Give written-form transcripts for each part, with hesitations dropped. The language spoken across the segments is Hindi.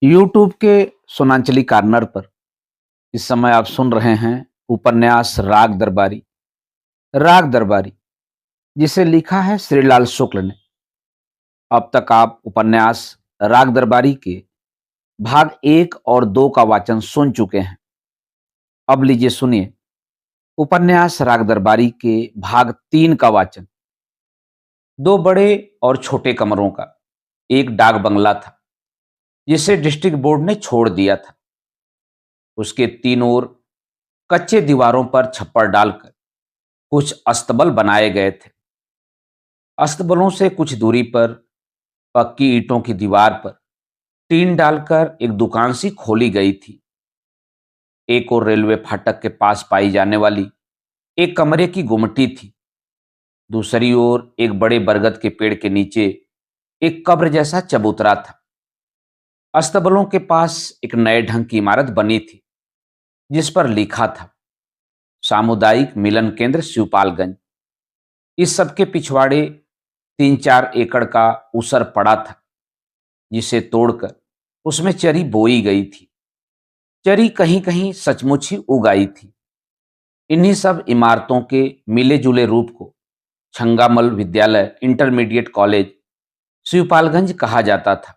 यूट्यूब के सोनांचली कार्नर पर इस समय आप सुन रहे हैं उपन्यास राग दरबारी जिसे लिखा है श्रीलाल शुक्ल ने। अब तक आप उपन्यास राग दरबारी के भाग 1 और 2 का वाचन सुन चुके हैं। अब लीजिए सुनिए उपन्यास राग दरबारी के भाग 3 का वाचन। दो बड़े और छोटे कमरों का एक डाक बंगला था जिसे डिस्ट्रिक्ट बोर्ड ने छोड़ दिया था। उसके तीन ओर कच्चे दीवारों पर छप्पर डालकर कुछ अस्तबल बनाए गए थे। अस्तबलों से कुछ दूरी पर पक्की ईंटों की दीवार पर टीन डालकर एक दुकान सी खोली गई थी। एक और रेलवे फाटक के पास पाई जाने वाली एक कमरे की गुमटी थी। दूसरी ओर एक बड़े बरगद के पेड़ के नीचे एक कब्र जैसा चबूतरा था। अस्तबलों के पास एक नए ढंग की इमारत बनी थी जिस पर लिखा था सामुदायिक मिलन केंद्र शिवपालगंज। इस सबके पिछवाड़े 3-4 एकड़ का ऊसर पड़ा था जिसे तोड़कर उसमें चरी बोई गई थी। चरी कहीं कहीं सचमुच ही उगाई थी। इन्हीं सब इमारतों के मिले जुले रूप को छंगामल विद्यालय इंटरमीडिएट कॉलेज शिवपालगंज कहा जाता था।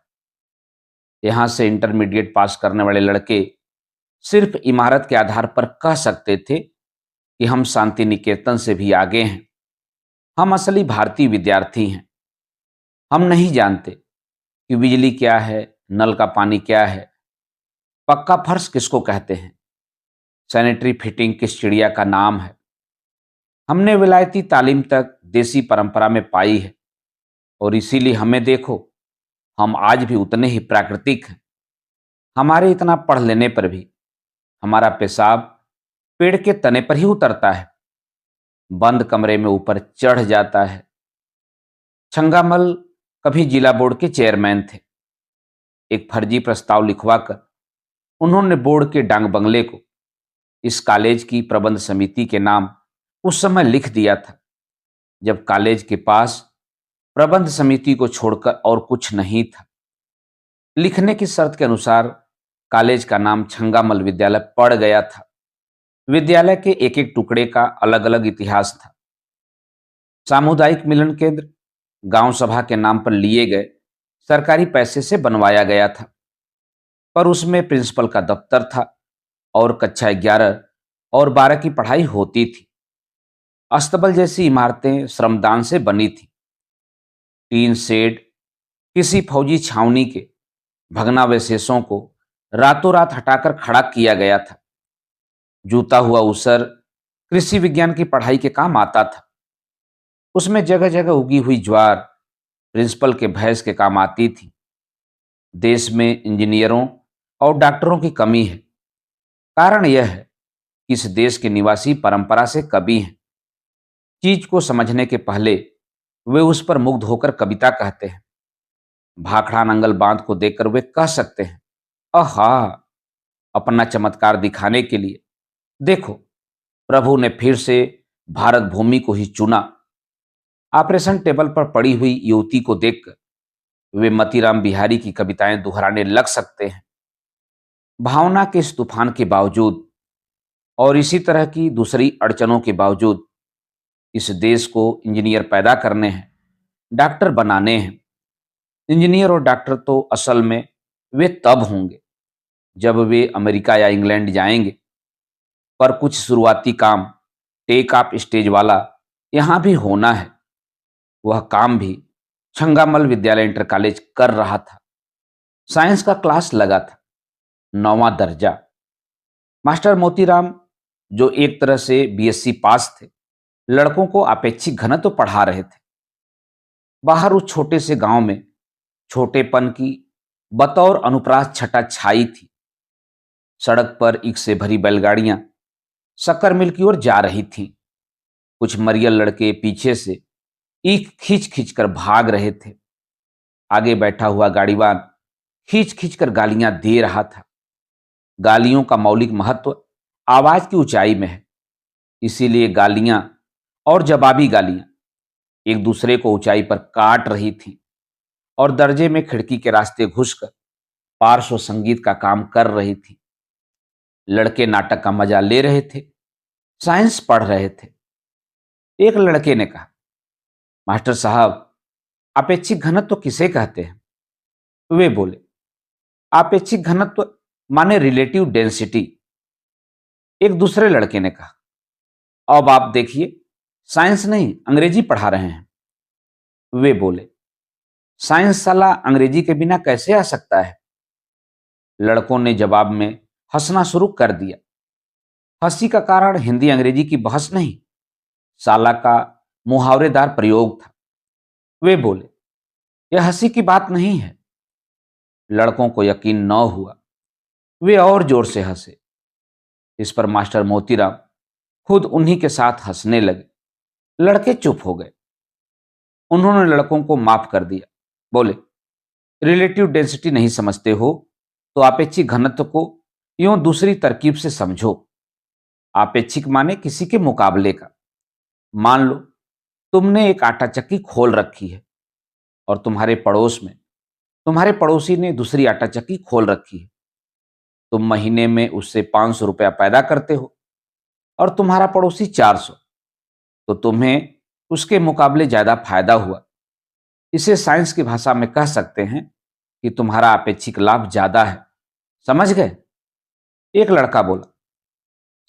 यहां से इंटरमीडिएट पास करने वाले लड़के सिर्फ इमारत के आधार पर कह सकते थे कि हम शांति निकेतन से भी आगे हैं, हम असली भारतीय विद्यार्थी हैं। हम नहीं जानते कि बिजली क्या है, नल का पानी क्या है, पक्का फर्श किसको कहते हैं, सैनिटरी फिटिंग किस चिड़िया का नाम है। हमने विलायती तालीम तक देसी परंपरा में पाई है और इसीलिए हमें देखो, हम आज भी उतने ही प्राकृतिक हैं। हमारे इतना पढ़ लेने पर भी हमारा पेशाब पेड़ के तने पर ही उतरता है, बंद कमरे में ऊपर चढ़ जाता है। छंगामल कभी जिला बोर्ड के चेयरमैन थे। एक फर्जी प्रस्ताव लिखवाकर उन्होंने बोर्ड के डांग बंगले को इस कॉलेज की प्रबंध समिति के नाम उस समय लिख दिया था, जब कॉलेज के पास प्रबंध समिति को छोड़कर और कुछ नहीं था। लिखने की शर्त के अनुसार कॉलेज का नाम छंगामल विद्यालय पड़ गया था। विद्यालय के एक एक टुकड़े का अलग अलग इतिहास था। सामुदायिक मिलन केंद्र गांव सभा के नाम पर लिए गए सरकारी पैसे से बनवाया गया था, पर उसमें प्रिंसिपल का दफ्तर था और कक्षा 11 और 12 की पढ़ाई होती थी। अस्तबल जैसी इमारतें श्रमदान से बनी थी। टीन शेड किसी फौजी छावनी के भग्नावशेषों को रातों रात हटाकर खड़ा किया गया था। जूता हुआ ऊसर कृषि विज्ञान की पढ़ाई के काम आता था। उसमें जगह जगह उगी हुई ज्वार प्रिंसिपल के भैंस के काम आती थी। देश में इंजीनियरों और डॉक्टरों की कमी है। कारण यह है कि इस देश के निवासी परंपरा से कवि हैं। चीज को समझने के पहले वे उस पर मुग्ध होकर कविता कहते हैं। भाखड़ा नंगल बांध को देखकर वे कह सकते हैं, आहा, अपना चमत्कार दिखाने के लिए देखो, प्रभु ने फिर से भारत भूमि को ही चुना। ऑपरेशन टेबल पर पड़ी हुई युवती को देखकर वे मतीराम बिहारी की कविताएं दोहराने लग सकते हैं। भावना के इस तूफान के बावजूद और इसी तरह की दूसरी अड़चनों के बावजूद इस देश को इंजीनियर पैदा करने हैं, डॉक्टर बनाने हैं। इंजीनियर और डॉक्टर तो असल में वे तब होंगे जब वे अमेरिका या इंग्लैंड जाएंगे, पर कुछ शुरुआती काम टेक ऑफ स्टेज वाला यहां भी होना है। वह काम भी छंगामल विद्यालय इंटर कॉलेज कर रहा था। साइंस का क्लास लगा था, 9वां दर्जा। मास्टर मोतीराम, जो एक तरह से बीएससी पास थे, लड़कों को अपेक्षित घनत्व पढ़ा रहे थे। बाहर उस छोटे से गांव में छोटेपन की बतौर अनुप्रास छटा छाई थी। सड़क पर ईख से भरी बैलगाड़ियां शक्कर मिल की ओर जा रही थीं। कुछ मरियल लड़के पीछे से ईख खींच खींच कर भाग रहे थे। आगे बैठा हुआ गाड़ीवान खींच खींच कर गालियां दे रहा था। गालियों का मौलिक महत्व आवाज की ऊंचाई में है, इसीलिए गालियां और जवाबी गालियां एक दूसरे को ऊंचाई पर काट रही थीं और दर्जे में खिड़की के रास्ते घुसकर पार्श्व संगीत का काम कर रही थी। लड़के नाटक का मजा ले रहे थे, साइंस पढ़ रहे थे। एक लड़के ने कहा, मास्टर साहब, अपेक्षिक घनत्व किसे कहते हैं? वे बोले, आपेक्षिक घनत्व माने रिलेटिव डेंसिटी। एक दूसरे लड़के ने कहा, अब आप देखिए, साइंस नहीं अंग्रेजी पढ़ा रहे हैं। वे बोले, साइंस साला अंग्रेजी के बिना कैसे आ सकता है? लड़कों ने जवाब में हंसना शुरू कर दिया। हंसी का कारण हिंदी अंग्रेजी की बहस नहीं, साला का मुहावरेदार प्रयोग था। वे बोले, यह हंसी की बात नहीं है। लड़कों को यकीन न हुआ। वे और जोर से हंसे। इस पर मास्टर मोतीराम खुद उन्हीं के साथ हंसने लगे। लड़के चुप हो गए। उन्होंने लड़कों को माफ कर दिया। बोले, रिलेटिव डेंसिटी नहीं समझते हो तो आपेक्षिक घनत्व को यूं दूसरी तरकीब से समझो। आपेक्षिक माने किसी के मुकाबले का। मान लो तुमने एक आटा चक्की खोल रखी है और तुम्हारे पड़ोस में तुम्हारे पड़ोसी ने दूसरी आटा चक्की खोल रखी है। तुम महीने में उससे 500 रुपया पैदा करते हो और तुम्हारा पड़ोसी 400, तो तुम्हें उसके मुकाबले ज्यादा फायदा हुआ। इसे साइंस की भाषा में कह सकते हैं कि तुम्हारा अपेक्षिक लाभ ज्यादा है। समझ गए? एक लड़का बोला,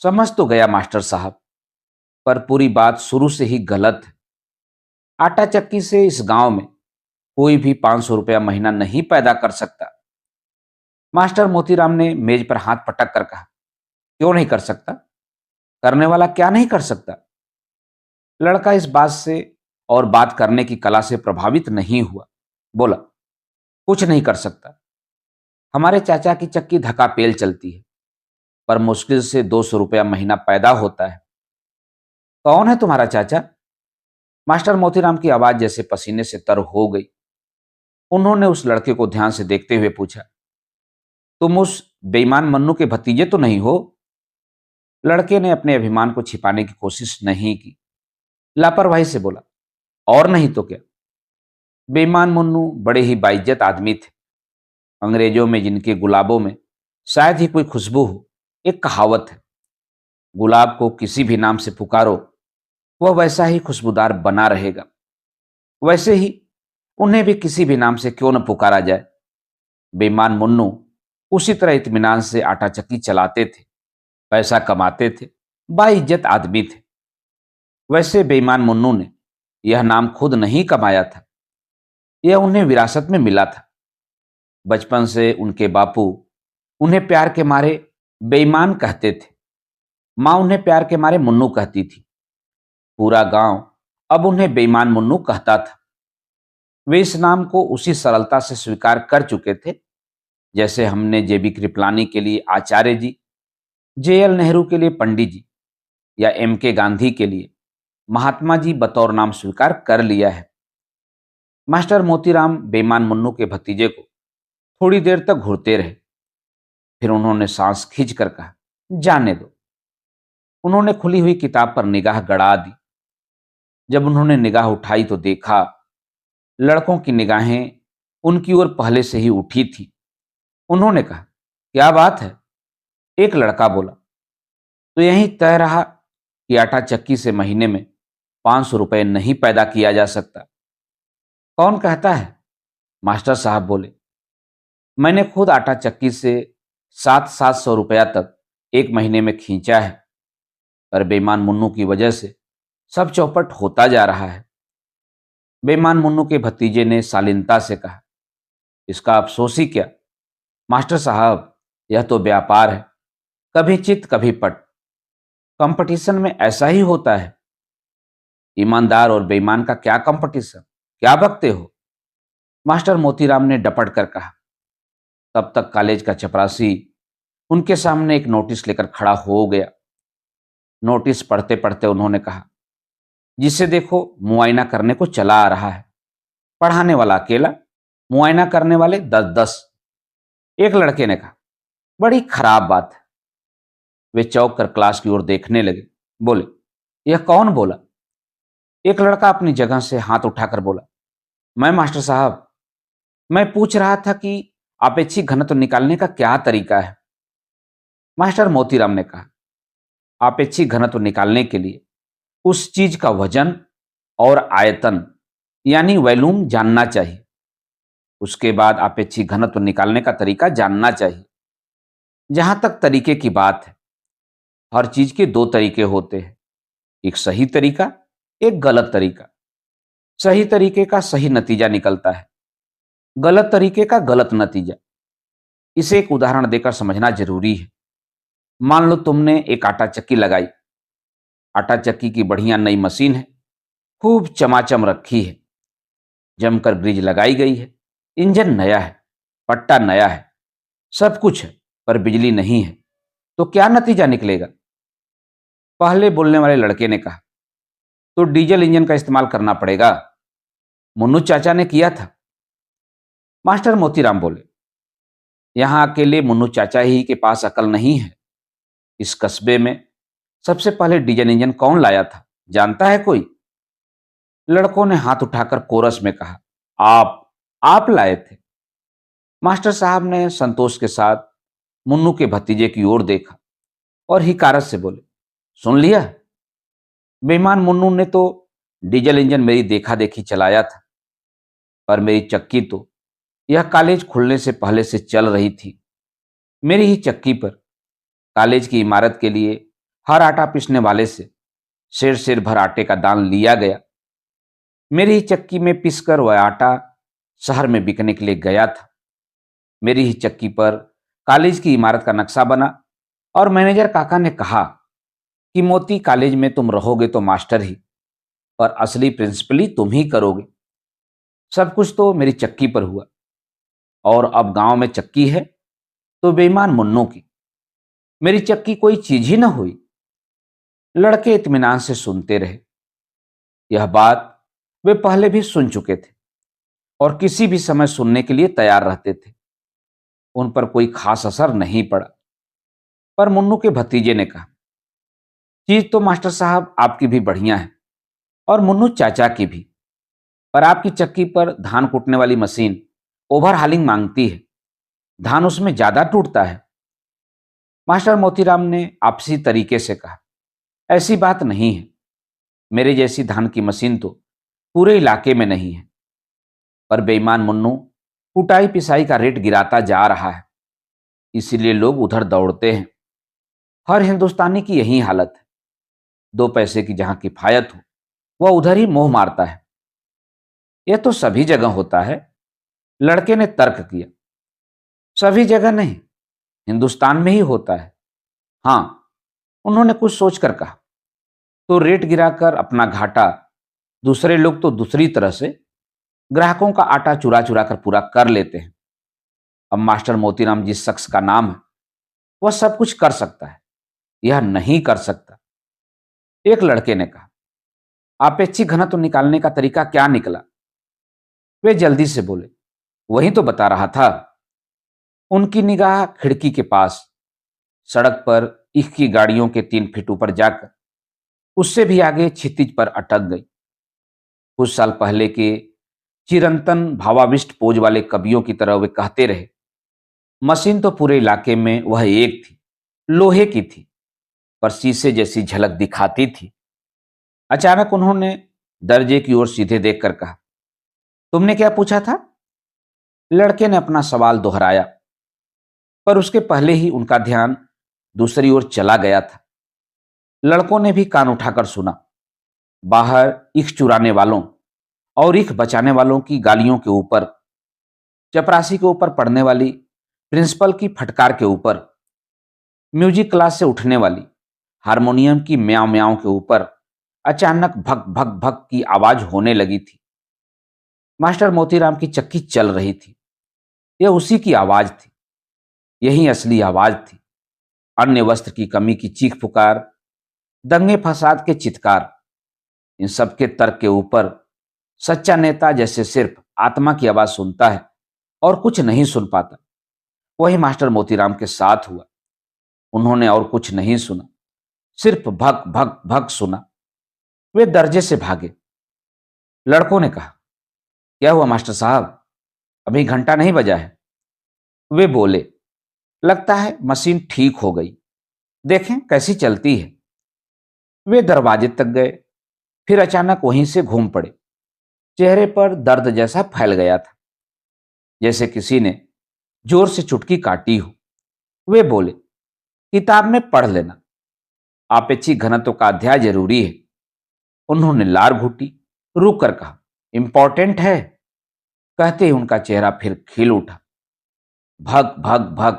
समझ तो गया मास्टर साहब, पर पूरी बात शुरू से ही गलत है। आटा चक्की से इस गांव में कोई भी 500 रुपया महीना नहीं पैदा कर सकता। मास्टर मोतीराम ने मेज पर हाथ पटक कर कहा, क्यों नहीं कर सकता? करने वाला क्या नहीं कर सकता? लड़का इस बात से और बात करने की कला से प्रभावित नहीं हुआ। बोला, कुछ नहीं कर सकता। हमारे चाचा की चक्की धक्का-पेल चलती है, पर मुश्किल से 200 रुपया महीना पैदा होता है। कौन है तुम्हारा चाचा? मास्टर मोतीराम की आवाज जैसे पसीने से तर हो गई। उन्होंने उस लड़के को ध्यान से देखते हुए पूछा, तुम उस बेईमान मन्नू के भतीजे तो नहीं हो? लड़के ने अपने अभिमान को छिपाने की कोशिश नहीं की। लापरवाही से बोला, और नहीं तो क्या। बेईमान मुन्नू बड़े ही बाइज्जत आदमी थे। अंग्रेजों में जिनके गुलाबों में शायद ही कोई खुशबू हो। एक कहावत है, गुलाब को किसी भी नाम से पुकारो वह वैसा ही खुशबूदार बना रहेगा। वैसे ही उन्हें भी किसी भी नाम से क्यों न पुकारा जाए। बेईमान मुन्नू उसी तरह इत्मीनान से आटा चक्की चलाते थे, पैसा कमाते थे, बाइज्जत आदमी थे। वैसे बेईमान मुन्नू ने यह नाम खुद नहीं कमाया था, यह उन्हें विरासत में मिला था। बचपन से उनके बापू उन्हें प्यार के मारे बेईमान कहते थे। मां उन्हें प्यार के मारे मुन्नू कहती थी। पूरा गांव अब उन्हें बेईमान मुन्नू कहता था। वे इस नाम को उसी सरलता से स्वीकार कर चुके थे जैसे हमने जेबी कृपलानी के लिए आचार्य जी, जेएल नेहरू के लिए पंडित जी या एमके गांधी के लिए महात्मा जी बतौर नाम स्वीकार कर लिया है। मास्टर मोतीराम बेईमान मुन्नू के भतीजे को थोड़ी देर तक घूरते रहे। फिर उन्होंने सांस खींचकर कहा, जाने दो। उन्होंने खुली हुई किताब पर निगाह गड़ा दी। जब उन्होंने निगाह उठाई तो देखा लड़कों की निगाहें उनकी ओर पहले से ही उठी थी। उन्होंने कहा, क्या बात है? एक लड़का बोला, तो यही तय रहा कि आटा चक्की से महीने में 500 रुपए नहीं पैदा किया जा सकता। कौन कहता है? मास्टर साहब बोले, मैंने खुद आटा चक्की से 700 रुपया तक एक महीने में खींचा है, पर बेईमान मुन्नू की वजह से सब चौपट होता जा रहा है। बेईमान मुन्नू के भतीजे ने शालीनता से कहा, इसका अफसोस ही क्या मास्टर साहब, यह तो व्यापार है, कभी चित कभी पट। कंपटीशन में ऐसा ही होता है। ईमानदार और बेईमान का क्या कंपटीशन? क्या बकते हो? मास्टर मोतीराम ने डपट कर कहा। तब तक कॉलेज का चपरासी उनके सामने एक नोटिस लेकर खड़ा हो गया। नोटिस पढ़ते पढ़ते उन्होंने कहा, जिसे देखो मुआयना करने को चला आ रहा है। पढ़ाने वाला अकेला, मुआयना करने वाले 10-10। एक लड़के ने कहा, बड़ी खराब बात है। वे चौंक कर क्लास की ओर देखने लगे। बोले, यह कौन बोला? एक लड़का अपनी जगह से हाथ उठाकर बोला, मैं मास्टर साहब। मैं पूछ रहा था कि आपेक्षिक घनत्व निकालने का क्या तरीका है? मास्टर मोतीराम ने कहा, आपेक्षिक घनत्व निकालने के लिए उस चीज का वजन और आयतन यानी वॉल्यूम जानना चाहिए। उसके बाद आपेक्षिक घनत्व निकालने का तरीका जानना चाहिए। जहां तक तरीके की बात है, हर चीज के दो तरीके होते हैं, एक सही तरीका, एक गलत तरीका। सही तरीके का सही नतीजा निकलता है, गलत तरीके का गलत नतीजा। इसे एक उदाहरण देकर समझना जरूरी है। मान लो तुमने एक आटा चक्की लगाई। आटा चक्की की बढ़िया नई मशीन है, खूब चमाचम रखी है, जमकर ग्रिज लगाई गई है, इंजन नया है, पट्टा नया है, सब कुछ है, पर बिजली नहीं है। तो क्या नतीजा निकलेगा? पहले बोलने वाले लड़के ने कहा, तो डीजल इंजन का इस्तेमाल करना पड़ेगा। मुन्नू चाचा ने किया था। मास्टर मोतीराम बोले, यहां अकेले मुन्नू चाचा ही के पास अकल नहीं है। इस कस्बे में सबसे पहले डीजल इंजन कौन लाया था, जानता है कोई? लड़कों ने हाथ उठाकर कोरस में कहा, आप लाए थे। मास्टर साहब ने संतोष के साथ मुन्नू के भतीजे की ओर देखा और हिकारत से बोले, सुन लिया? बेईमान मुन्नू ने तो डीजल इंजन मेरी देखा देखी चलाया था, पर मेरी चक्की तो यह कॉलेज खुलने से पहले से चल रही थी। मेरी ही चक्की पर कॉलेज की इमारत के लिए हर आटा पीसने वाले से शेर शेर भर आटे का दान लिया गया। मेरी ही चक्की में पीसकर वह आटा शहर में बिकने के लिए गया था। मेरी ही चक्की पर कॉलेज की इमारत का नक्शा बना और मैनेजर काका ने कहा कि मोती, कॉलेज में तुम रहोगे तो मास्टर ही, और असली प्रिंसिपली तुम ही करोगे। सब कुछ तो मेरी चक्की पर हुआ, और अब गांव में चक्की है तो बेईमान मुन्नू की। मेरी चक्की कोई चीज ही ना हुई। लड़के इत्मीनान से सुनते रहे। यह बात वे पहले भी सुन चुके थे और किसी भी समय सुनने के लिए तैयार रहते थे। उन पर कोई खास असर नहीं पड़ा। पर मुन्नू के भतीजे ने कहा, चीज तो मास्टर साहब आपकी भी बढ़िया है और मुन्नू चाचा की भी, पर आपकी चक्की पर धान कूटने वाली मशीन ओवर हालिंग मांगती है। धान उसमें ज्यादा टूटता है। मास्टर मोतीराम ने आपसी तरीके से कहा, ऐसी बात नहीं है। मेरे जैसी धान की मशीन तो पूरे इलाके में नहीं है। पर बेईमान मुन्नू कुटाई पिसाई का रेट गिराता जा रहा है, इसीलिए लोग उधर दौड़ते हैं। हर हिंदुस्तानी की यही हालत है। दो पैसे की जहां किफायत हो, वह उधर ही मोह मारता है। यह तो सभी जगह होता है। लड़के ने तर्क किया, सभी जगह नहीं, हिंदुस्तान में ही होता है। हां, उन्होंने कुछ सोचकर कहा, तो रेट गिराकर अपना घाटा दूसरे लोग तो दूसरी तरह से ग्राहकों का आटा चुरा चुरा कर पूरा कर लेते हैं। अब मास्टर मोतीराम जिस शख्स का नाम है, वह सब कुछ कर सकता है, यह नहीं कर सकता। एक लड़के ने कहा, आपेक्षिक घनत्व निकालने का तरीका क्या निकला? वे जल्दी से बोले, वही तो बता रहा था। उनकी निगाह खिड़की के पास सड़क पर ईख की गाड़ियों के 3 फीट ऊपर जाकर उससे भी आगे क्षितिज पर अटक गई। कुछ साल पहले के चिरंतन भावाविष्ट पोज वाले कवियों की तरह वे कहते रहे, मशीन तो पूरे इलाके में वह एक थी, लोहे की थी, पर शीशे जैसी झलक दिखाती थी। अचानक उन्होंने दरजे की ओर सीधे देखकर कहा, तुमने क्या पूछा था? लड़के ने अपना सवाल दोहराया, पर उसके पहले ही उनका ध्यान दूसरी ओर चला गया था। लड़कों ने भी कान उठाकर सुना। बाहर ईख चुराने वालों और ईख बचाने वालों की गालियों के ऊपर, चपरासी के ऊपर पड़ने वाली प्रिंसिपल की फटकार के ऊपर, म्यूजिक क्लास से उठने वाली हारमोनियम की म्याऊं म्याऊं के ऊपर अचानक भक भक भक की आवाज होने लगी थी। मास्टर मोतीराम की चक्की चल रही थी। यह उसी की आवाज थी, यही असली आवाज थी। अन्य वस्त्र की कमी की चीख पुकार, दंगे फसाद के चित्कार, इन सबके तर्क के ऊपर सच्चा नेता जैसे सिर्फ आत्मा की आवाज सुनता है और कुछ नहीं सुन पाता, वही मास्टर मोतीराम के साथ हुआ। उन्होंने और कुछ नहीं सुना, सिर्फ भक भक भक सुना। वे दरजे से भागे। लड़कों ने कहा, क्या हुआ मास्टर साहब, अभी घंटा नहीं बजा है? वे बोले, लगता है मशीन ठीक हो गई, देखें कैसी चलती है। वे दरवाजे तक गए, फिर अचानक वहीं से घूम पड़े। चेहरे पर दर्द जैसा फैल गया था, जैसे किसी ने जोर से चुटकी काटी हो। वे बोले, किताब में पढ़ लेना, आपेक्षिक घनत्व का अध्याय जरूरी है। उन्होंने लार घुटी, रुक कर कहा, इंपॉर्टेंट है। कहते ही उनका चेहरा फिर खिल उठा। भग भग भग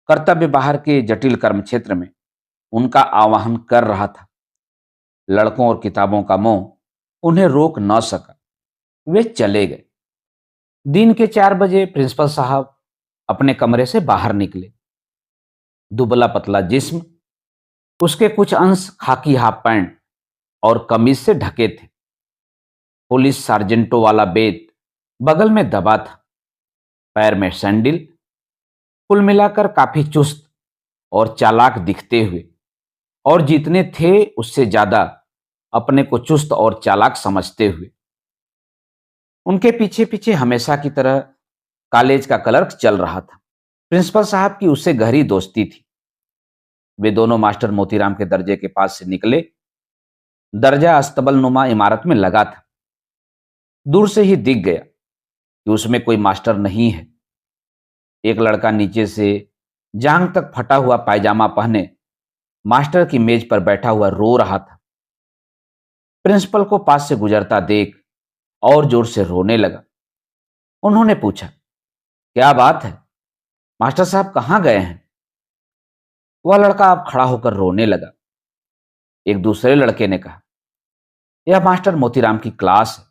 कर्तव्य बाहर के जटिल कर्म क्षेत्र में उनका आवाहन कर रहा था। लड़कों और किताबों का मोह उन्हें रोक न सका। वे चले गए। दिन के 4 बजे प्रिंसिपल साहब अपने कमरे से बाहर निकले। दुबला पतला जिस्म, उसके कुछ अंश खाकी हाफ पैंट और कमीज से ढके थे। पुलिस सार्जेंटो वाला बेत बगल में दबा था, पैर में सैंडल। कुल मिलाकर काफी चुस्त और चालाक दिखते हुए, और जितने थे उससे ज्यादा अपने को चुस्त और चालाक समझते हुए। उनके पीछे पीछे हमेशा की तरह कॉलेज का क्लर्क चल रहा था। प्रिंसिपल साहब की उससे गहरी दोस्ती थी। वे दोनों मास्टर मोतीराम के दर्जे के पास से निकले। दर्जा अस्तबल नुमा इमारत में लगा था। दूर से ही दिख गया कि उसमें कोई मास्टर नहीं है। एक लड़का नीचे से जांग तक फटा हुआ पायजामा पहने मास्टर की मेज पर बैठा हुआ रो रहा था। प्रिंसिपल को पास से गुजरता देख और जोर से रोने लगा। उन्होंने पूछा, क्या बात है, मास्टर साहब कहां गए हैं? वह लड़का अब खड़ा होकर रोने लगा। एक दूसरे लड़के ने कहा, यह मास्टर मोतीराम की क्लास है।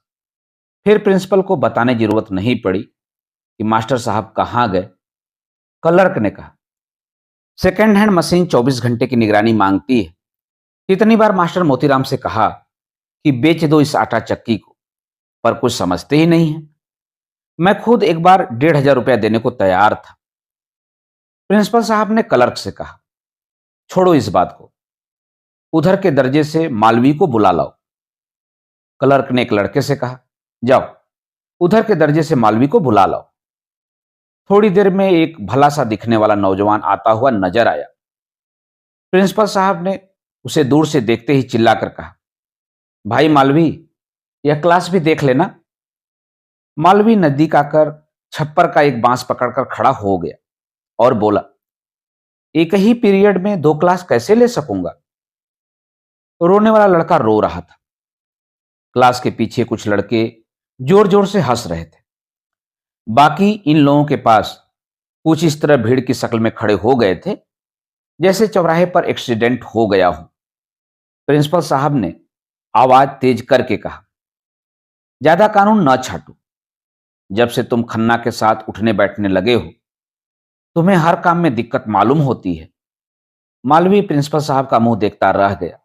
फिर प्रिंसिपल को बताने की जरूरत नहीं पड़ी कि मास्टर साहब कहां गए। क्लर्क ने कहा, सेकेंड हैंड मशीन 24 घंटे की निगरानी मांगती है। कितनी बार मास्टर मोतीराम से कहा कि बेच दो इस आटा चक्की को, पर कुछ समझते ही नहीं है। मैं खुद एक बार 1,500 रुपया देने को तैयार था। प्रिंसिपल साहब ने क्लर्क से कहा, छोड़ो इस बात को, उधर के दर्जे से मालवी को बुला लाओ। क्लर्क ने एक लड़के से कहा, जाओ उधर के दर्जे से मालवी को बुला लाओ। थोड़ी देर में एक भला सा दिखने वाला नौजवान आता हुआ नजर आया। प्रिंसिपल साहब ने उसे दूर से देखते ही चिल्लाकर कहा, भाई मालवी, यह क्लास भी देख लेना। मालवी नजदीक आकर छप्पर का एक बांस पकड़कर खड़ा हो गया और बोला, एक ही पीरियड में 2 क्लास कैसे ले सकूंगा? रोने वाला लड़का रो रहा था। क्लास के पीछे कुछ लड़के जोर जोर से हंस रहे थे। बाकी इन लोगों के पास कुछ इस तरह भीड़ की शक्ल में खड़े हो गए थे जैसे चौराहे पर एक्सीडेंट हो गया हो। प्रिंसिपल साहब ने आवाज तेज करके कहा, ज्यादा कानून न छाटो। जब से तुम खन्ना के साथ उठने बैठने लगे हो, तुम्हें हर काम में दिक्कत मालूम होती है। मालवी प्रिंसिपल साहब का मुंह देखता रह गया।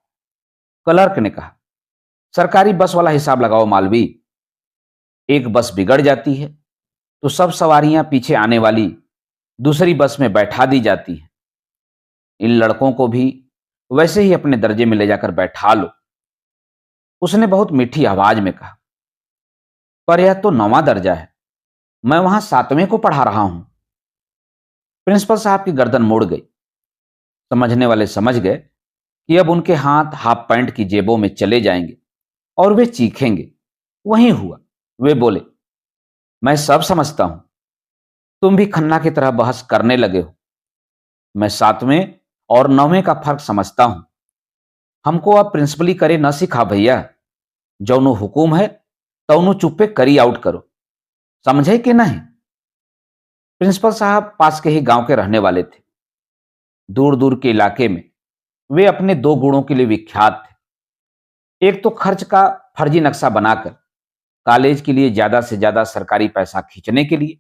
क्लर्क ने कहा, सरकारी बस वाला हिसाब लगाओ मालवी। एक बस बिगड़ जाती है तो सब सवारियां पीछे आने वाली दूसरी बस में बैठा दी जाती हैं। इन लड़कों को भी वैसे ही अपने दर्जे में ले जाकर बैठा लो। उसने बहुत मीठी आवाज में कहा, पर यह तो 9वां दर्जा है, मैं वहां 7वें को पढ़ा रहा हूं। प्रिंसिपल साहब की गर्दन मुड़ गई। समझने वाले समझ गए कि अब उनके हाथ हाफ पैंट की जेबों में चले जाएंगे और वे चीखेंगे। वही हुआ। वे बोले, मैं सब समझता हूं, तुम भी खन्ना की तरह बहस करने लगे हो। मैं 7वें और 9वें का फर्क समझता हूं। हमको अब प्रिंसिपली करे न सिखा भैया। जौनो हुकुम है तौनो चुप्पे करी आउट करो, समझे कि नहीं? प्रिंसिपल साहब पास के ही गांव के रहने वाले थे। दूर दूर के इलाके में वे अपने 2 गुणों के लिए विख्यात थे। एक तो खर्च का फर्जी नक्शा बनाकर कॉलेज के लिए ज्यादा से ज्यादा सरकारी पैसा खींचने के लिए,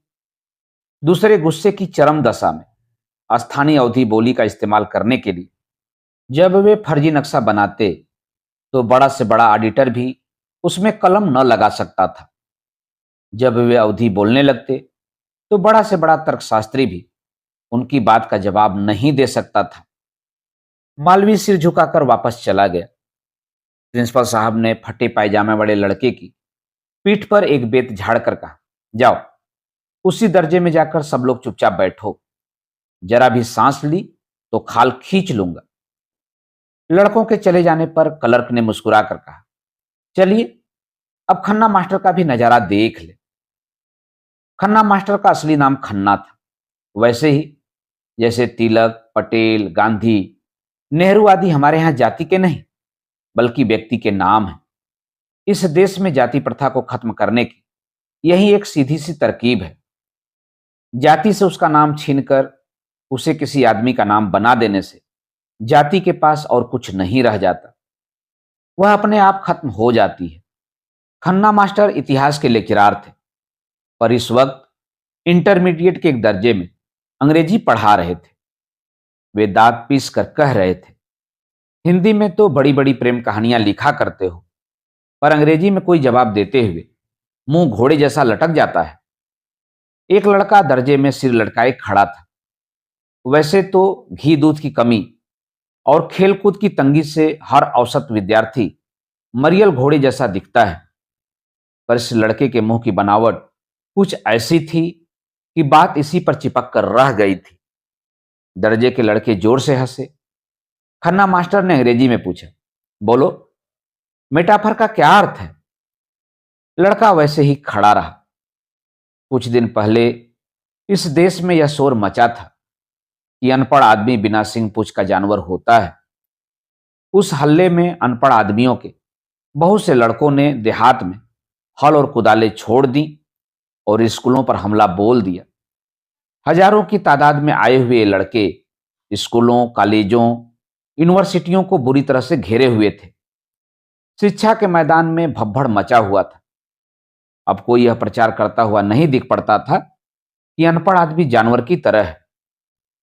दूसरे गुस्से की चरम दशा में स्थानीय अवधि बोली का इस्तेमाल करने के लिए। जब वे फर्जी नक्शा बनाते तो बड़ा से बड़ा ऑडिटर भी उसमें कलम न लगा सकता था। जब वे अवधि बोलने लगते तो बड़ा से बड़ा तर्कशास्त्री भी उनकी बात का जवाब नहीं दे सकता था। मालवी सिर झुकाकर वापस चला गया। प्रिंसिपल साहब ने फटे पायजामे वाले लड़के की पीठ पर एक बेत झाड़कर कहा, जाओ उसी दर्जे में जाकर सब लोग चुपचाप बैठो, जरा भी सांस ली तो खाल खींच लूंगा। लड़कों के चले जाने पर क्लर्क ने मुस्कुरा कर कहा, चलिए अब खन्ना मास्टर का भी नजारा देख ले। खन्ना मास्टर का असली नाम खन्ना था, वैसे ही जैसे तिलक, पटेल, गांधी, नेहरू आदि हमारे यहां जाति के नहीं बल्कि व्यक्ति के नाम हैं। इस देश में जाति प्रथा को खत्म करने की यही एक सीधी सी तरकीब है। जाति से उसका नाम छीनकर उसे किसी आदमी का नाम बना देने से जाति के पास और कुछ नहीं रह जाता, वह अपने आप खत्म हो जाती है। खन्ना मास्टर इतिहास के लेक्चरार थे, पर इस वक्त इंटरमीडिएट के एक दर्जे में अंग्रेजी पढ़ा रहे थे। वे दांत पीस कर कह रहे थे, हिंदी में तो बड़ी बड़ी प्रेम कहानियां लिखा करते हो, पर अंग्रेजी में कोई जवाब देते हुए मुंह घोड़े जैसा लटक जाता है। एक लड़का दर्जे में सिर लटकाए खड़ा था। वैसे तो घी दूध की कमी और खेलकूद की तंगी से हर औसत विद्यार्थी मरियल घोड़े जैसा दिखता है, पर इस लड़के के मुंह की बनावट कुछ ऐसी थी कि बात इसी पर चिपक कर रह गई थी। दर्जे के लड़के जोर से हंसे। खन्ना मास्टर ने अंग्रेजी में पूछा, बोलो मेटाफर का क्या अर्थ है? लड़का वैसे ही खड़ा रहा। कुछ दिन पहले इस देश में यह शोर मचा था कि अनपढ़ आदमी बिना सींग पूंछ का जानवर होता है। उस हल्ले में अनपढ़ आदमियों के बहुत से लड़कों ने देहात में हल और कुदालें छोड़ दी और स्कूलों पर हमला बोल दिया। हजारों की तादाद में आए हुए लड़के स्कूलों, कॉलेजों, यूनिवर्सिटियों को बुरी तरह से घेरे हुए थे। शिक्षा के मैदान में भब्बड़ मचा हुआ था। अब कोई यह प्रचार करता हुआ नहीं दिख पड़ता था कि अनपढ़ आदमी जानवर की तरह है,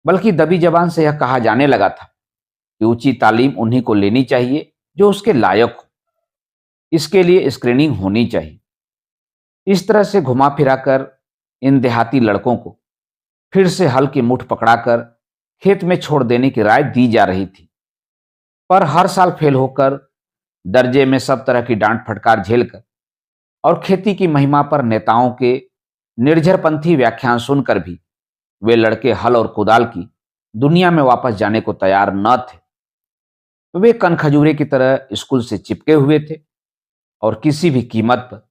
बल्कि दबी जबान से यह कहा जाने लगा था कि ऊंची तालीम उन्हीं को लेनी चाहिए जो उसके लायक हो। इसके लिए स्क्रीनिंग होनी चाहिए। इस तरह से घुमा फिराकर इन देहाती लड़कों को फिर से हल की मुठ पकड़ाकर खेत में छोड़ देने की राय दी जा रही थी। पर हर साल फेल होकर दर्जे में सब तरह की डांट फटकार झेलकर और खेती की महिमा पर नेताओं के निर्झरपंथी व्याख्यान सुनकर भी वे लड़के हल और कुदाल की दुनिया में वापस जाने को तैयार न थे। वे कनखजूरे की तरह स्कूल से चिपके हुए थे और किसी भी कीमत पर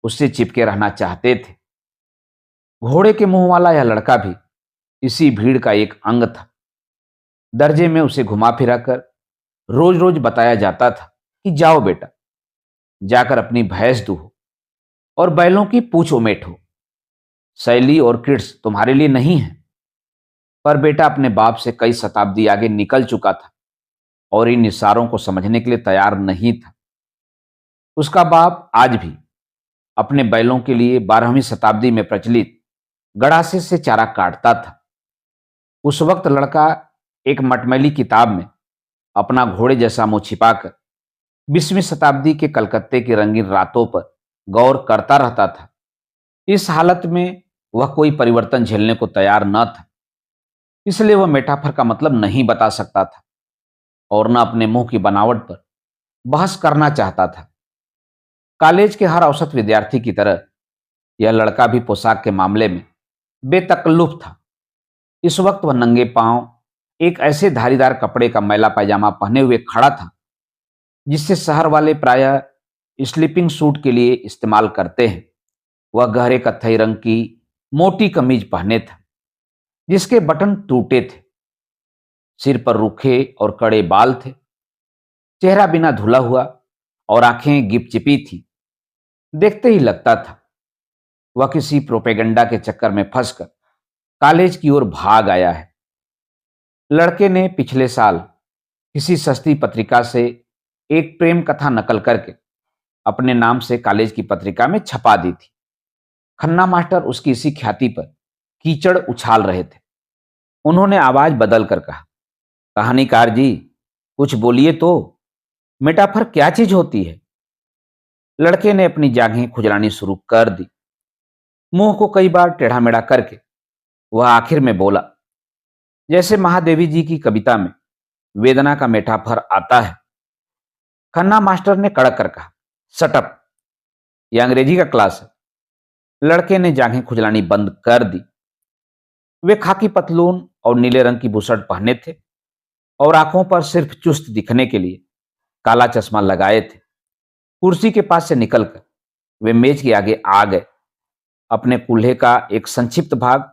उससे चिपके रहना चाहते थे। घोड़े के मुंह वाला यह लड़का भी इसी भीड़ का एक अंग था। दर्जे में उसे घुमा फिरा कर रोज रोज बताया जाता था कि जाओ बेटा, जाकर अपनी भैंस दूहो और बैलों की पूंछ उमेटो। शैली और किड्स तुम्हारे लिए नहीं है। पर बेटा अपने बाप से कई शताब्दी आगे निकल चुका था और इन इशारों को समझने के लिए तैयार नहीं था। उसका बाप आज भी अपने बैलों के लिए 12वीं शताब्दी में प्रचलित गड़ासे से चारा काटता था। उस वक्त लड़का एक मटमैली किताब में अपना घोड़े जैसा मुंह छिपाकर 20वीं शताब्दी के कलकत्ते की रंगीन रातों पर गौर करता रहता था। इस हालत में वह कोई परिवर्तन झेलने को तैयार न था, इसलिए वह मेटाफर का मतलब नहीं बता सकता था और न अपने मुंह की बनावट पर बहस करना चाहता था। कॉलेज के हर औसत विद्यार्थी की तरह यह लड़का भी पोशाक के मामले में बेतकल्लुफ था। इस वक्त वह नंगे पांव एक ऐसे धारीदार कपड़े का मैला पैजामा पहने हुए खड़ा था जिससे शहर वाले प्रायः स्लीपिंग सूट के लिए इस्तेमाल करते हैं। वह गहरे कत्थई रंग की मोटी कमीज पहने था जिसके बटन टूटे थे। सिर पर रूखे और कड़े बाल थे। चेहरा बिना धुला हुआ और आंखें गिपचिपी थी। देखते ही लगता था वह किसी प्रोपेगेंडा के चक्कर में फंसकर कॉलेज की ओर भाग आया है। लड़के ने पिछले साल किसी सस्ती पत्रिका से एक प्रेम कथा नकल करके अपने नाम से कॉलेज की पत्रिका में छपा दी थी। खन्ना मास्टर उसकी इसी ख्याति पर कीचड़ उछाल रहे थे। उन्होंने आवाज बदल कर कहा, कहानीकार जी कुछ बोलिए तो, मेटाफर क्या चीज होती है? लड़के ने अपनी जांघें खुजलानी शुरू कर दी। मुंह को कई बार टेढ़ा मेढ़ा करके वह आखिर में बोला, जैसे महादेवी जी की कविता में वेदना का मेटाफर आता है। खन्ना मास्टर ने कड़क कर कहा, शट अप, यह अंग्रेजी का क्लास है। लड़के ने जांघें खुजलानी बंद कर दी। वे खाकी पतलून और नीले रंग की बुशर्ट पहने थे और आंखों पर सिर्फ चुस्त दिखने के लिए काला चश्मा लगाए थे। कुर्सी के पास से निकलकर वे मेज के आगे आ गए। अपने कूल्हे का एक संक्षिप्त भाग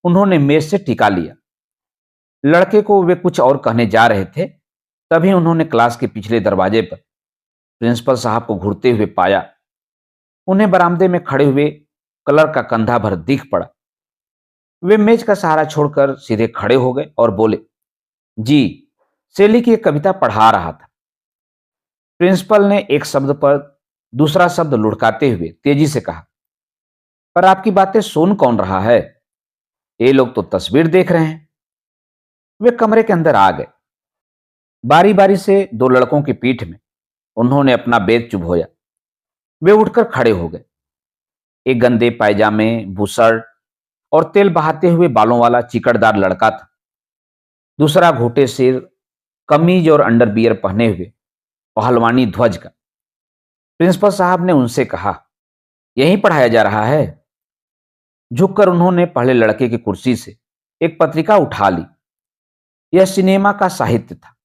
उन्होंने मेज से टिका लिया। लड़के को वे कुछ और कहने जा रहे थे, तभी उन्होंने क्लास के पिछले दरवाजे पर प्रिंसिपल साहब को घूरते हुए पाया। उन्हें बरामदे में खड़े हुए क्लर्क का कंधा भर दिख पड़ा। वे मेज का सहारा छोड़कर सीधे खड़े हो गए और बोले, जी, शैली की एक कविता पढ़ा रहा था। प्रिंसिपल ने एक शब्द पर दूसरा शब्द लुढ़काते हुए तेजी से कहा, पर आपकी बातें सुन कौन रहा है? ये लोग तो तस्वीर देख रहे हैं। वे कमरे के अंदर आ गए। बारी बारी से दो लड़कों की पीठ में उन्होंने अपना बैग चुभोया। वे उठकर खड़े हो गए। एक गंदे पायजामे, बुशर्ट और तेल बहाते हुए बालों वाला चिकड़दार लड़का था। दूसरा घोटे सिर, कमीज और अंडरवियर पहने हुए पहलवानी ध्वज का। प्रिंसिपल साहब ने उनसे कहा, यहीं पढ़ाया जा रहा है? झुककर उन्होंने पहले लड़के की कुर्सी से एक पत्रिका उठा ली। यह सिनेमा का साहित्य था।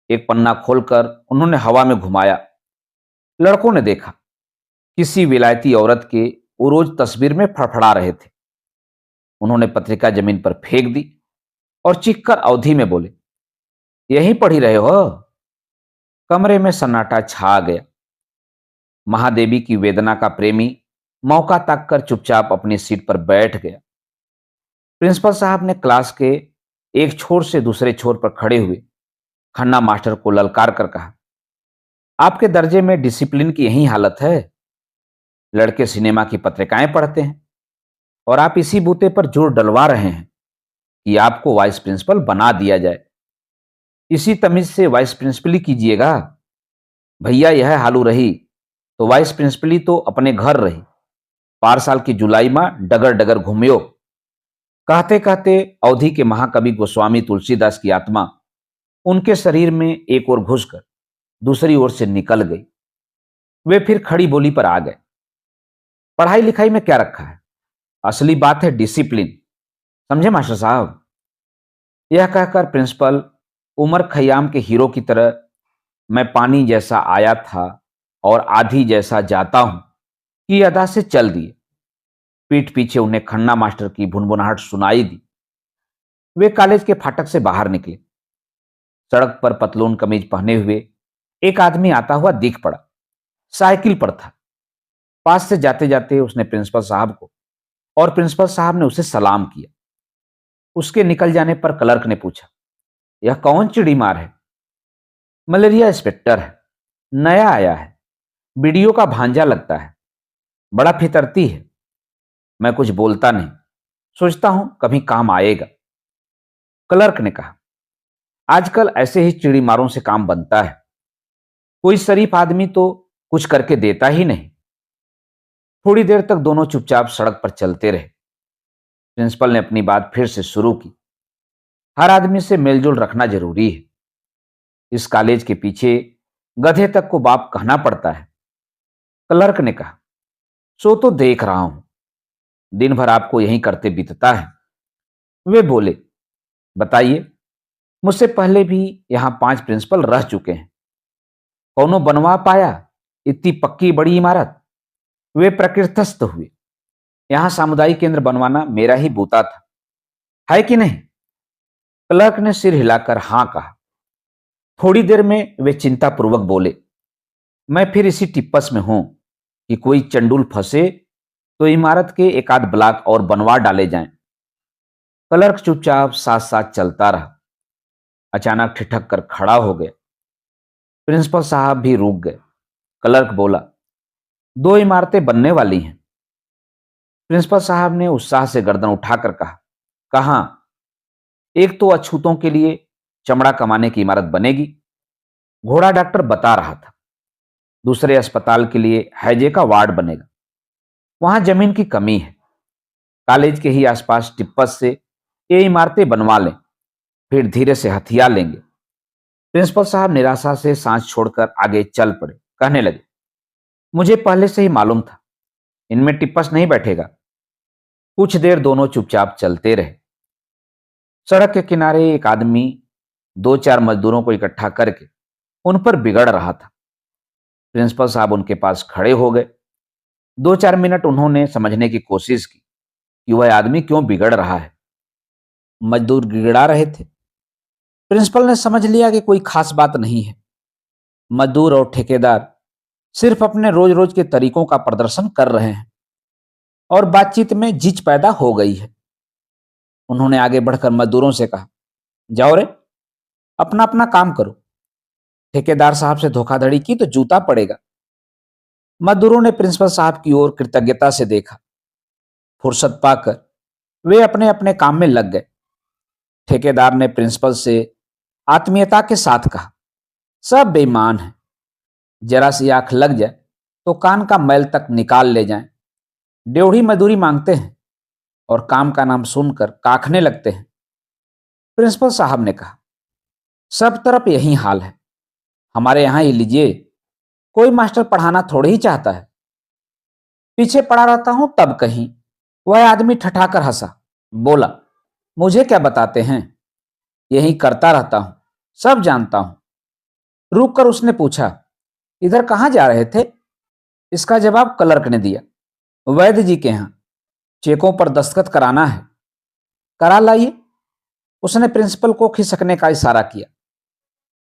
एक पन्ना खोलकर उन्होंने हवा में घुमाया। लड़कों ने देखा, किसी विलायती औरत के वो रोज तस्वीर में फड़फड़ा रहे थे। उन्होंने पत्रिका जमीन पर फेंक दी और चीखकर अवधि में बोले, यहीं पढ़ी रहे हो? कमरे में सन्नाटा छा गया। महादेवी की वेदना का प्रेमी मौका ताककर चुपचाप अपनी सीट पर बैठ गया। प्रिंसिपल साहब ने क्लास के एक छोर से दूसरे छोर पर खड़े हुए खन्ना मास्टर को ललकार कर कहा, आपके दर्जे में डिसिप्लिन की यही हालत है? लड़के सिनेमा की पत्रिकाएं पढ़ते हैं और आप इसी बूते पर जोर डलवा रहे हैं कि आपको वाइस प्रिंसिपल बना दिया जाए। इसी तमीज से वाइस प्रिंसिपली कीजिएगा। भैया यह हालू रही तो वाइस प्रिंसिपली तो अपने घर रही। 5 साल की जुलाई मां डगर डगर घूमियो। कहते कहते अवधि के महाकवि गोस्वामी तुलसीदास की आत्मा उनके शरीर में एक ओर घुसकर दूसरी ओर से निकल गई। वे फिर खड़ी बोली पर आ गए, पढ़ाई लिखाई में क्या रखा है? असली बात है डिसिप्लिन, समझे मास्टर साहब? यह कहकर प्रिंसिपल उमर खयाम के हीरो की तरह मैं पानी जैसा आया था और आधी जैसा जाता हूं की अदा से चल दिए। पीठ पीछे उन्हें खन्ना मास्टर की भुनभुनाहट सुनाई दी। वे कॉलेज के फाटक से बाहर निकले। सड़क पर पतलून कमीज पहने हुए एक आदमी आता हुआ दिख पड़ा। साइकिल पर था। पास से जाते जाते उसने प्रिंसिपल साहब को और प्रिंसिपल साहब ने उसे सलाम किया। उसके निकल जाने पर क्लर्क ने पूछा, यह कौन चिड़ी मार है? मलेरिया इंस्पेक्टर है, नया आया है, बीडीओ का भांजा लगता है, बड़ा फितरती है। मैं कुछ बोलता नहीं, सोचता हूं कभी काम आएगा। क्लर्क ने कहा, आजकल ऐसे ही चिड़ी मारों से काम बनता है। कोई शरीफ आदमी तो कुछ करके देता ही नहीं। थोड़ी देर तक दोनों चुपचाप सड़क पर चलते रहे। प्रिंसिपल ने अपनी बात फिर से शुरू की, हर आदमी से मेलजोल रखना जरूरी है। इस कॉलेज के पीछे गधे तक को बाप कहना पड़ता है। क्लर्क ने कहा, सो तो देख रहा हूं, दिन भर आपको यही करते बीतता है। वे बोले, बताइए, मुझसे पहले भी यहां 5 प्रिंसिपल रह चुके हैं। कौनो बनवा पाया इतनी पक्की बड़ी इमारत? वे प्रकृतस्थ हुए। यहां सामुदायिक केंद्र बनवाना मेरा ही बूता था, है कि नहीं? क्लर्क ने सिर हिलाकर हां कहा। थोड़ी देर में वे चिंतापूर्वक बोले, मैं फिर इसी टिप्पस में हूं कि कोई चंडूल फंसे तो इमारत के एक आध ब्लॉक और बनवा डाले जाएं। क्लर्क चुपचाप साथ साथ चलता रहा। अचानक ठिठक कर खड़ा हो गया। प्रिंसिपल साहब भी रुक गए। क्लर्क बोला, 2 इमारतें बनने वाली हैं। प्रिंसिपल साहब ने उत्साह से गर्दन उठाकर कहा, कहां? एक तो अछूतों के लिए चमड़ा कमाने की इमारत बनेगी, घोड़ा डॉक्टर बता रहा था। दूसरे अस्पताल के लिए हैजे का वार्ड बनेगा। वहां जमीन की कमी है। कॉलेज के ही आसपास टिप्पस से ये इमारतें बनवा लें, फिर धीरे से हथिया लेंगे। प्रिंसिपल साहब निराशा से सांस छोड़कर आगे चल पड़े। कहने लगे, मुझे पहले से ही मालूम था इनमें टिप्पस नहीं बैठेगा। कुछ देर दोनों चुपचाप चलते रहे। सड़क के किनारे एक आदमी दो चार मजदूरों को इकट्ठा करके उन पर बिगड़ रहा था। प्रिंसिपल साहब उनके पास खड़े हो गए। 2-4 मिनट उन्होंने समझने की कोशिश की कि वह आदमी क्यों बिगड़ रहा है। मजदूर गिड़गिड़ा रहे थे। प्रिंसिपल ने समझ लिया कि कोई खास बात नहीं है। मजदूर और ठेकेदार सिर्फ अपने रोज रोज के तरीकों का प्रदर्शन कर रहे हैं और बातचीत में जिच पैदा हो गई है। उन्होंने आगे बढ़कर मजदूरों से कहा, जाओ रे, अपना अपना काम करो। ठेकेदार साहब से धोखाधड़ी की तो जूता पड़ेगा। मजदूरों ने प्रिंसिपल साहब की ओर कृतज्ञता से देखा। फुर्सत पाकर वे अपने अपने काम में लग गए। ठेकेदार ने प्रिंसिपल से आत्मीयता के साथ कहा, सब बेईमान हैं, जरा सी आंख लग जाए तो कान का मैल तक निकाल ले जाएं। ड्योढ़ी मजदूरी मांगते हैं और काम का नाम सुनकर काखने लगते हैं। प्रिंसिपल साहब ने कहा, सब तरफ यही हाल है, हमारे यहां ही लीजिए। कोई मास्टर पढ़ाना थोड़े ही चाहता है। पीछे पड़ा रहता हूं तब कहीं। वह आदमी ठठाकर हंसा, बोला, मुझे क्या बताते हैं, यही करता रहता हूं, सब जानता हूं। रुक कर उसने पूछा, इधर कहां जा रहे थे? इसका जवाब क्लर्क ने दिया, वैद्य जी के यहां, चेकों पर दस्तखत कराना है। करा लाइए। उसने प्रिंसिपल को खिसकने का इशारा किया।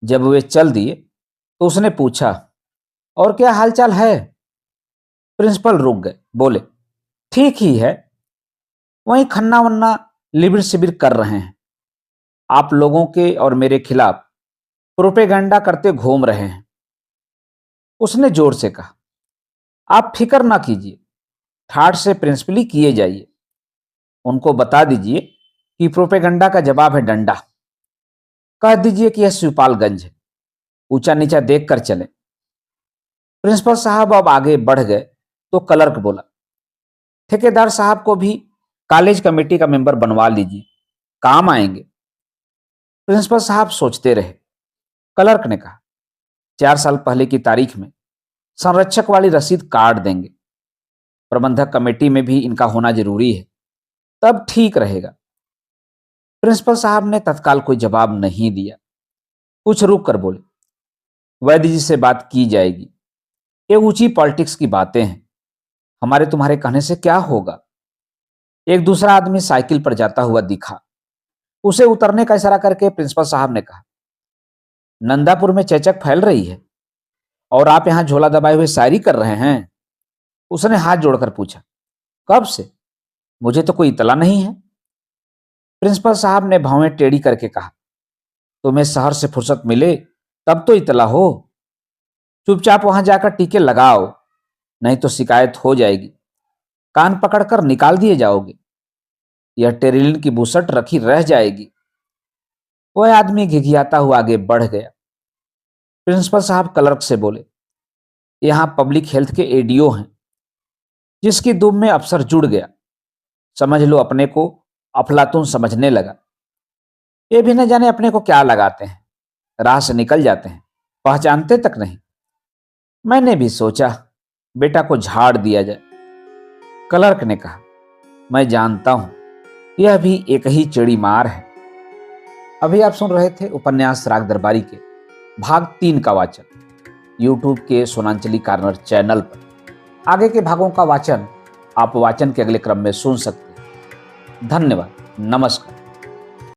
जब वे चल दिए तो उसने पूछा, और क्या हालचाल है? प्रिंसिपल रुक गए, बोले, ठीक ही है, वहीं खन्ना वन्ना लिबिर सिबिर कर रहे हैं। आप लोगों के और मेरे खिलाफ प्रोपेगेंडा करते घूम रहे हैं। उसने जोर से कहा, आप फिक्र ना कीजिए, ठाठ से प्रिंसिपली किए जाइए। उनको बता दीजिए कि प्रोपेगेंडा का जवाब है डंडा। कह दीजिए कि यह शिवपालगंज है, ऊंचा नीचा देख कर चले। प्रिंसिपल साहब अब आगे बढ़ गए तो क्लर्क बोला, ठेकेदार साहब को भी कॉलेज कमेटी का मेंबर बनवा लीजिए, काम आएंगे। प्रिंसिपल साहब सोचते रहे। क्लर्क ने कहा, 4 साल पहले की तारीख में संरक्षक वाली रसीद काट देंगे। प्रबंधक कमेटी में भी इनका होना जरूरी है, तब ठीक रहेगा। प्रिंसिपल साहब ने तत्काल कोई जवाब नहीं दिया। कुछ रुक कर बोले, वैद्य जी से बात की जाएगी, ये ऊंची पॉलिटिक्स की बातें हैं, हमारे तुम्हारे कहने से क्या होगा। एक दूसरा आदमी साइकिल पर जाता हुआ दिखा। उसे उतरने का इशारा करके प्रिंसिपल साहब ने कहा, नंदापुर में चेचक फैल रही है और आप यहां झोला दबाए हुए शायरी कर रहे हैं। उसने हाथ जोड़कर पूछा, कब से? मुझे तो कोई इतला नहीं है। प्रिंसिपल साहब ने भौहें टेढ़ी करके कहा, तुम्हें शहर से फुर्सत मिले तब तो इतला हो। चुपचाप वहां जाकर टीके लगाओ, नहीं तो शिकायत हो जाएगी, कान पकड़कर निकाल दिए जाओगे, यह टेरिलिन की बुसट रखी रह जाएगी। वह आदमी घिघियाता हुआ आगे बढ़ गया। प्रिंसिपल साहब क्लर्क से बोले, यहां पब्लिक हेल्थ के एडीओ हैं, जिसकी दुम में अफसर जुड़ गया, समझ लो अपने को अफलातून समझने लगा। ये भी न जाने अपने को क्या लगाते हैं, राह से निकल जाते हैं, पहचानते तक नहीं। मैंने भी सोचा बेटा को झाड़ दिया जाए। क्लर्क ने कहा, मैं जानता हूं, यह भी एक ही चिड़ी मार है। अभी आप सुन रहे थे उपन्यास राग दरबारी के भाग 3 का वाचन यूट्यूब के सोनांचली कार्नर चैनल पर। आगे के भागों का वाचन आप वाचन के अगले क्रम में सुन सकते हैं। धन्यवाद। नमस्कार।